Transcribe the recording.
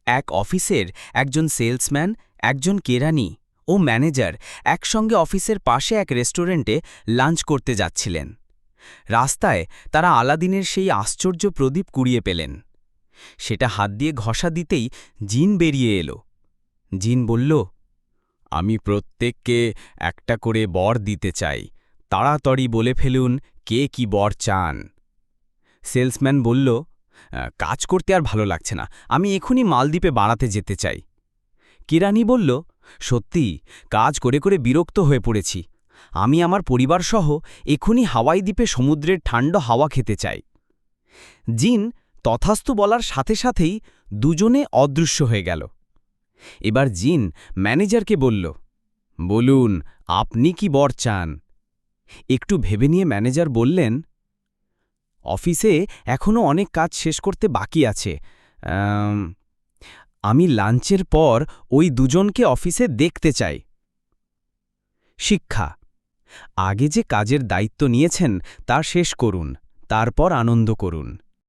এক অফিসের একজন সেলসম্যান, একজন কেরানি ও ম্যানেজার একসঙ্গে অফিসের পাশে এক রেস্টুরেন্টে লাঞ্চ করতে যাচ্ছিলেন। রাস্তায় তারা আলাদিনের সেই আশ্চর্য প্রদীপ কুড়িয়ে পেলেন। সেটা হাত দিয়ে ঘষা দিতেই জিন বেরিয়ে এলো। জিন বলল, আমি প্রত্যেককে একটা করে বর দিতে চাই, তাড়াতাড়ি বলে ফেলুন কে কি বর চান। সেলসম্যান বলল, কাজ করতে আর ভালো লাগছে না, আমি এখনই মালদ্বীপে বাড়াতে যেতে চাই। কেরানি বলল, সত্যি কাজ করে করে বিরক্ত হয়ে পড়েছি, আমি আমার পরিবারসহ এখনই হাওয়াই দ্বীপে সমুদ্রের ঠান্ডা হাওয়া খেতে চাই। জিন তথাস্তু বলার সাথে সাথেই দুজনে অদৃশ্য হয়ে গেল। এবার জিন ম্যানেজারকে বলল, বলুন আপনি কি বর চান। একটু ভেবে নিয়ে ম্যানেজার বললেন, অফিসে এখনও অনেক কাজ শেষ করতে বাকি আছে, আমি লাঞ্চের পর ওই দুজনকে অফিসে দেখতে চাই। শিক্ষা: আগে যে কাজের দায়িত্ব নিয়েছেন তা শেষ করুন, তারপর আনন্দ করুন।